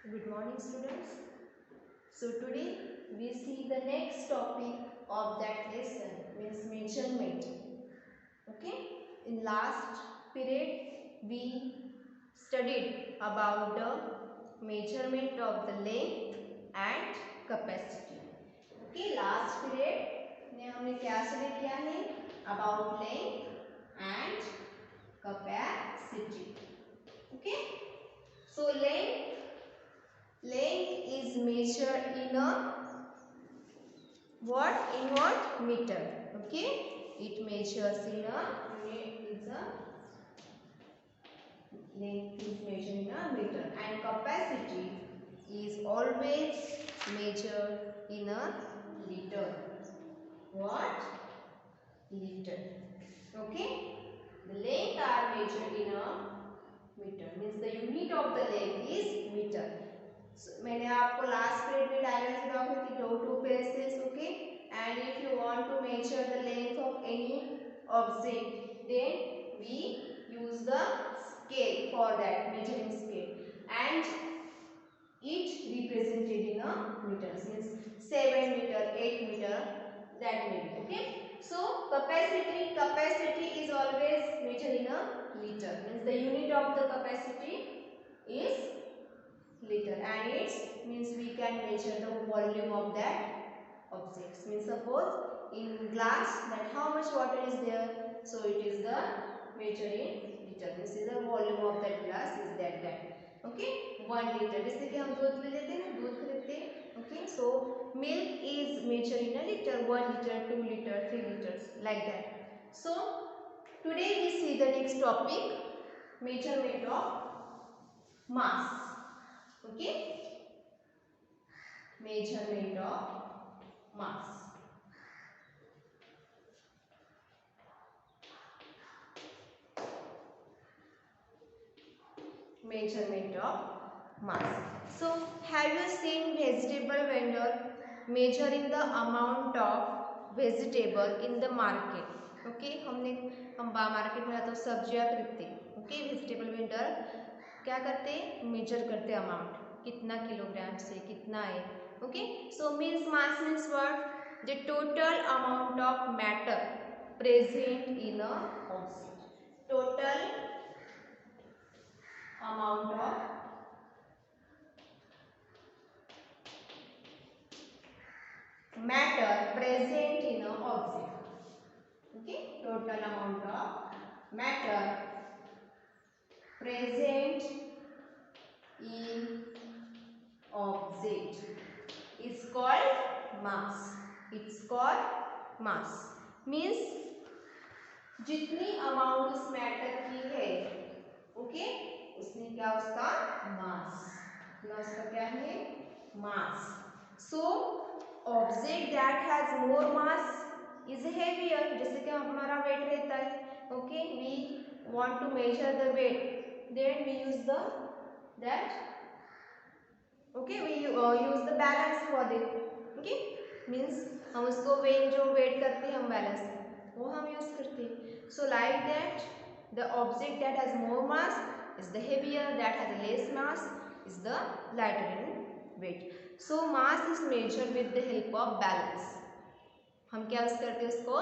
Good morning, students. So today we see the next topic of that lesson, means measurement. Okay. In last period we studied about the measurement of the length and capacity. Okay. Last period में हमने क्या study किया है? About length and capacity. Okay. So length is measured in a what meter. Okay, it measures in a length is measured in a meter, and capacity is always measured in a liter. What? Liter. Okay, the length are measured in a meter, means the unit of the length is meter. मैंने आपको last period में diagram draw की थी, two pages. Okay, and if you want to measure the length of any object then we use the scale for that measuring scale, and each represented in a meters, means 7 meter, 8 meter, that may be. Okay, so capacity is always measured in a liter, means the unit of the capacity is liter, and it means we can measure the volume of that objects. Means suppose in glass that how much water is there, so it is the measure in liter, means is the volume of that glass is that. Okay, 1 liter. जैसे कि हम दूध ले लेते हैं, दूध खरीदते हैं. Okay, so milk is measured in a liter, 1 liter, 2 liter, 3 liters, like that. So today we see the next topic, measurement of mass. Okay, measurement of mass. Measurement of mass. So have you seen vegetable vendor measuring the amount of vegetable in the market? Okay, हम market में तो सब्जियां खरीदते हैं. Okay, vegetable vendor क्या करते हैं? Major करते अमाउंट, कितना किलोग्राम से कितना है. Okay, so means mass means what? The total amount of matter present in a object. Total amount of matter present in an object. Okay, total amount of matter present in object is called mass. It's called mass. Means जितनी amount उस matter की है, okay, उसने क्या, उसका मास, उसका क्या है? Mass. So object that has more mass is heavier. जैसे कि हमारा वेट रहता है. Okay, we want to measure the weight, then we use the that. Okay, we use the balance for this. Okay, means हम उसको wait, जो wait करते हैं हम बैलेंस, वो हम यूज करते हैं. So like that the object that has more mass is the heavier, that has less mass is the lighter in weight. So mass is measured with the help of balance. हम क्या use करते हैं? उसको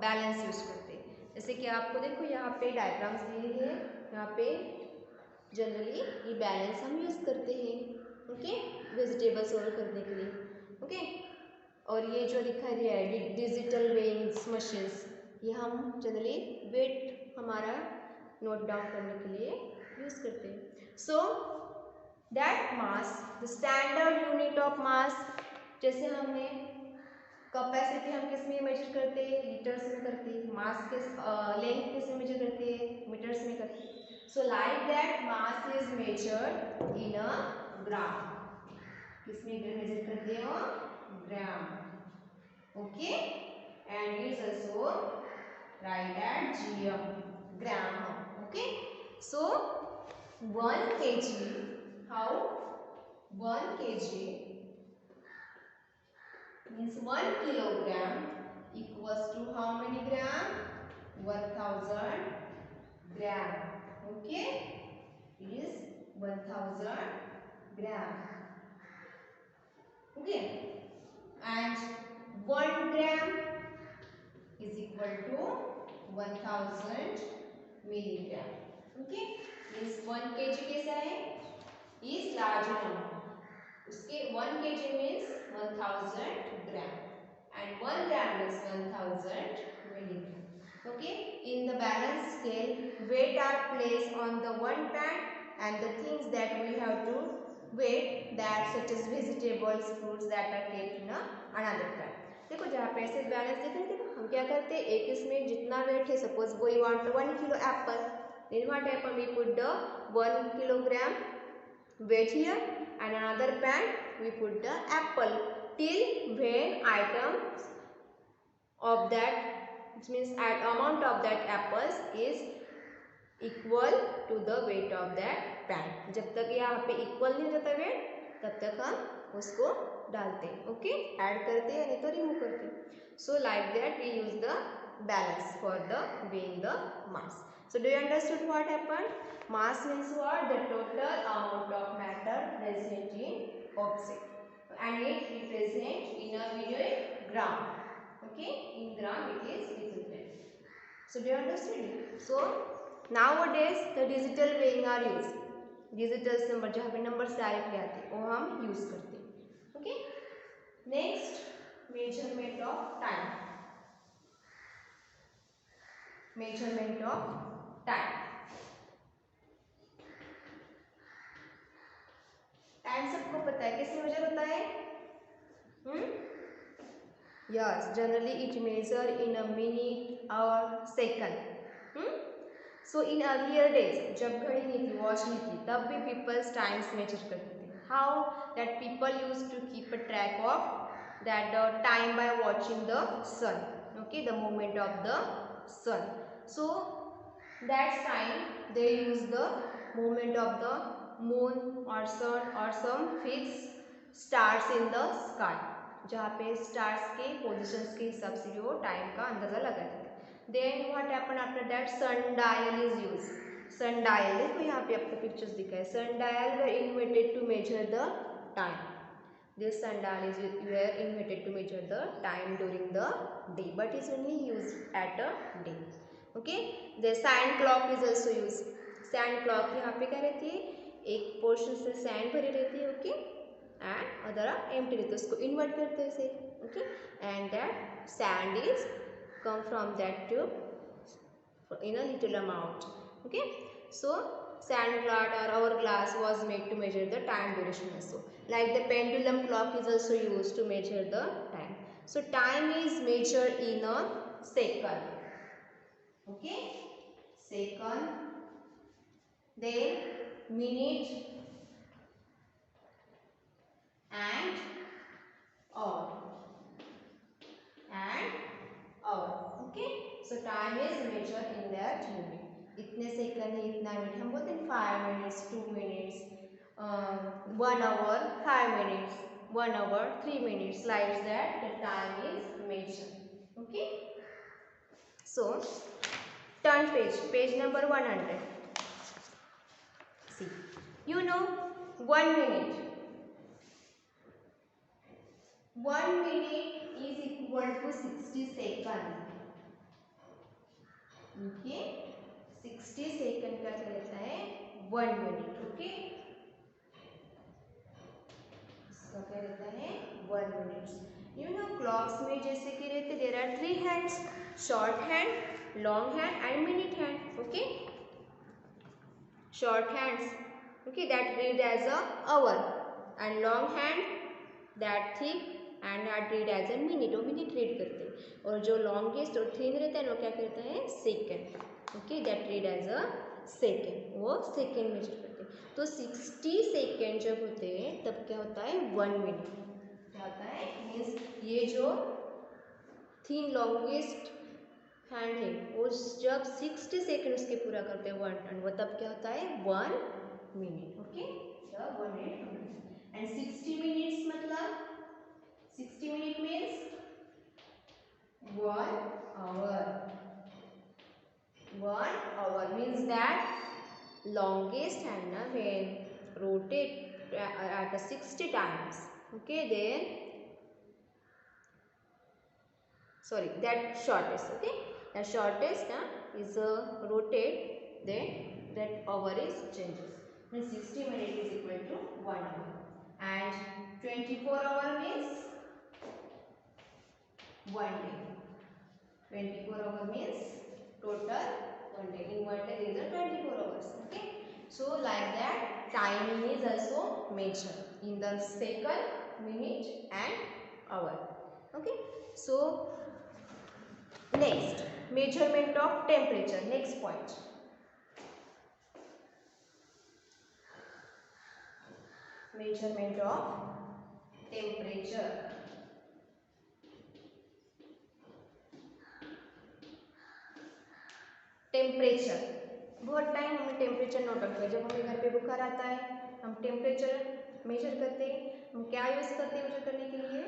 balance use करते हैं. जैसे कि आपको देखो यहाँ पे डायग्राम्स दिए हैं, यहाँ पे जनरली ये बैलेंस हम यूज करते हैं. ओके, वेजिटेबल सोल्व करने के लिए. ओके, और ये जो दिखाई दिया है डिजिटल वेइंग मशीन्स, ये हम जनरली वेट हमारा नोट डाउन करने के लिए यूज करते हैं. So that mass, the standard unit of mass, जैसे हमने कैपेसिटी हम किस में मेजर करते हैं? लीटर्स में करते हैं. मास के लेंथ किस में मेजर करते हैं? मीटर्स में करते हैं. So like that mass is measured in a gram. किस में मेजर करते हो? Gram. Okay, and is also write at gm, gram. Okay, so 1 kg, how 1 kg means 1 kilogram equals to how many gram? 1000 gram. Okay, it is 1000 gram. Okay, and 1 gram is equal to 1000 milligram. Okay, means 1 kg कैसा है, is larger number. उसके 1 kg means 1000 gram and 1 gram means 1000 milligram. Okay, in the balance scale, weight are placed on the one pan and the things that we have to weight, that such as vegetables, fruits, that are kept in another pan. देखो जहाँ पे ऐसे balance दिख रहे थे ना, हम क्या करते हैं, एक इसमें जितना वेट है, suppose we want 1 kilo apple, then what happen, we put the 1 kilogram weight here and another pan we put the apple till when items of that, which means at amount of that apples is equal to the weight of that pan. जब तक यहाँ पे equal नहीं हो जाता weight, तब तक हम उसको डालते हैं. ओके, ऐड करते हैं, नहीं तो रिमूव करते हैं. So like that we use the balance for the weighing the mass. So do you understood what happened? Mass means what? The total amount of matter present in object, and it represent in a unit gram. Okay, in gram it is represented. So do you understand? So nowadays the digital weighing are used. Digital number जहाँ पे number directly आते हैं वो हम use करते हैं. Okay, next measurement of time. Measurement of time. Time सबको पता है कैसे मेजर होता है. Yes, generally it measure in a minute और second. So in earlier days, जब घड़ी नहीं थी, वॉच नहीं थी, तब भी पीपल्स टाइम्स मेजर करते थे. How that people use to keep a track of that time by watching the sun. Okay, the movement of the sun. So that's time they use the movement of the moon और sun और some fix stars in the sky, जहाँ पे stars के positions के हिसाब से वो time का अंदाजा लगाते थे. Then what happened after that? Sundial is used. Sundial, देखो यहाँ पे आपको पिक्चर्स दिखा है. Sundial were invented to measure the time. This sundial is were invented to measure the time during the day, but is only used at a day. Okay. The sand clock is also used. Sand clock यहाँ पे क्या रहती है, एक portion से sand भरी रहती है. ओके, एंड अदर एम्प्टी रहती है, उसको इन्वर्ट करते हैं से. Okay, and that sand is come from that tube in a little amount. Okay, so sand flat or hourglass was made to measure the time duration also. Like the pendulum clock is also used to measure the time. So time is measured in a second. Okay, second, then minute and hour and hour. Okay, so time is measured in that unit. इतने second है, इतना minute, हम बोलते हैं 5 minutes, 2 minutes, 1 hour, 5 minutes, 1 hour, 3 minutes, like that the time is measured. Okay, so turn page number 100. See, you know 1 minute. 1 minute is equal to 60 seconds. Okay, 60 second का क्या रहता है, 1 मिनट. ओके, इसका क्या रहता है, 1 मिनट. यू नो क्लॉक्स में जैसे कि रहते, there are 3 hands, short hand, long hand and minute hand. Okay, short hands, okay, that read as a hour, and long hand that thick and that read as a minute. वो minute read करते हैं. और जो longest और thin रहता है वो क्या कहते हैं, second. Okay, that read as a second, वो सेकेंड मेजर करते हैं. तो 60 सेकेंड जब होते हैं तब क्या होता है, 1 मिनट. क्या होता है, मीन्स ये जो थिन लॉन्गेस्ट हैंड है वो जब 60 सेकेंड उसके पूरा करते हैं 1 टर्न, वो तब क्या होता है, 1 मिनट. ओके, तब 1 मिनट. एंड 60 मिनट्स मतलब 60 minute means 1 hour. 1 hour means that longest hand when rotate that 60 times. Okay, then sorry, that shortest. Okay, that shortest is rotate, then that hour is changes. Then 60 minutes is equal to 1 hour, and 24 hour means 1 day. 24 hour means total 1 day. In 1 day there is a 24 hours. Okay, so like that timing is also measured in the second, minute and hour. Okay, so next, measurement of temperature. Next point. Measurement of temperature. Temperature, बहुत time हमें temperature note रखते हैं। जब हमें घर पे बुखार आता है हम टेम्परेचर मेजर करते हैं। हम क्या यूज करते हैं मेजर करने के लिए?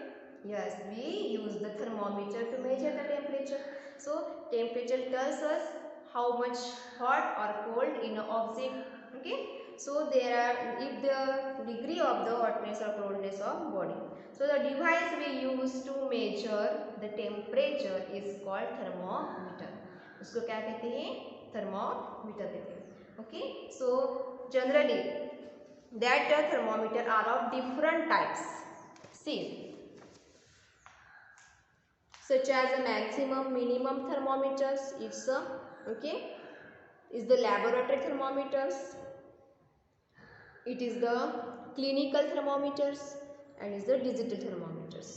Yes, we use the thermometer to measure the temperature. So temperature tells us how much hot और cold in a object. Okay, so there are if the degree of the hotness or coldness of body. So the device we use to measure the temperature is called thermometer. उसको क्या कहते हैं? Thermometer कहते हैं. Okay, so generally that thermometer are of different types. See such as a maximum minimum thermometers, it's a okay, is the laboratory thermometers, it is the clinical thermometers, and is the digital thermometers.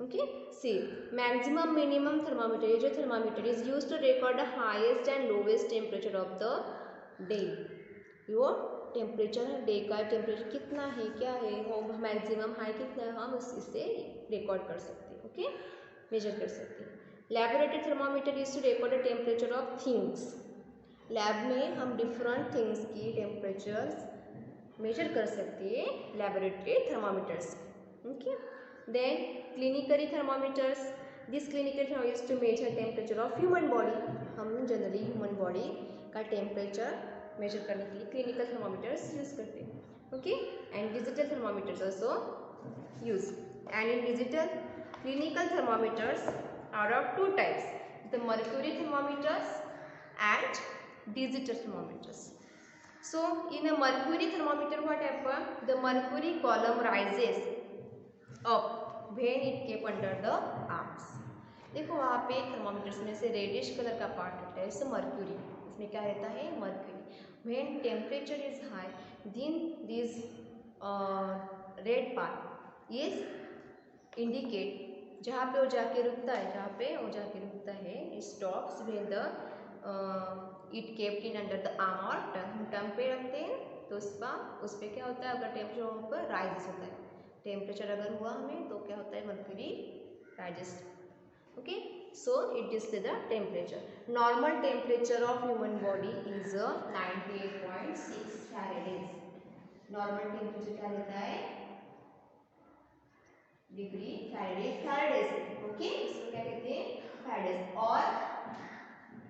Okay, see, maximum minimum thermometer, ये जो thermometer is used to record the highest and lowest temperature of the day. Yo temperature है, day का temperature कितना है, क्या है, maximum high कितना है, हम इससे रिकॉर्ड कर सकते हैं. ओके, मेजर कर सकते हैं. Laboratory thermometer is to record the temperature of things. Lab में हम डिफरेंट थिंग्स की टेम्परेचर्स मेजर कर सकते हैं laboratory thermometers. Okay, then clinically thermometers. This clinical thermometer is to measure temperature of human body. हम जनरली ह्यूमन बॉडी का temperature measure करने के लिए क्लिनिकल थर्मोमीटर्स यूज करते हैं. Okay, and digital thermometers also use. And in digital clinical thermometers are of two types, the mercury thermometers and digital thermometers. So in a mercury thermometer what happen, the mercury column rises up when it kept under the arms. देखो वहाँ पे thermometers में से reddish colour का part होता है, इससे mercury, इसमें क्या रहता है? Mercury. when temperature is high then this red part is indicate जहाँ पे वो जाके रुकता है, जहाँ पे वो जाके रुकता है, stops when the it kept in under the arm और टंग. टंग पे रखते हैं तो उस पर क्या होता है? अगर टेम्परेचर वहाँ पर राइज होता है, टेम्परेचर अगर हुआ हमें तो क्या होता है? Mercury rises. Okay, so it display the temperature. Normal temperature of human body is 98.6 Fahrenheit. Normal temperature क्या रहता है? Degree Fahrenheit. ओके, इसको क्या कहते हैं? फैरेडाइट. और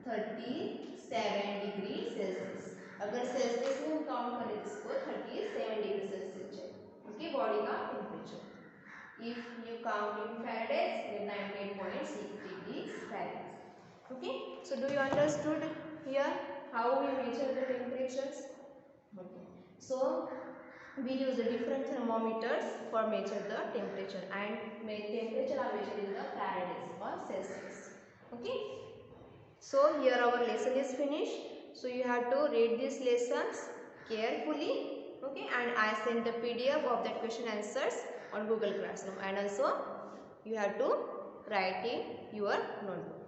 37 डिग्री सेल्सियस. अगर सेल्सियस में हम काउंट करें इसको 37 डिग्री सेल्सियस है. ओके, बॉडी का temperature. If you count in Fahrenheit then 98.6 degree Fahrenheit. Okay, so do you understood here how we measure the temperatures? Okay, so we use the different thermometers for measure the temperature, and temperature are measured in the Fahrenheit or Celsius. Okay, so here our lesson is finished. So you have to read these lessons carefully. Okay, and I send the PDF of that question answers on Google Classroom, and also you have to write in your notebook.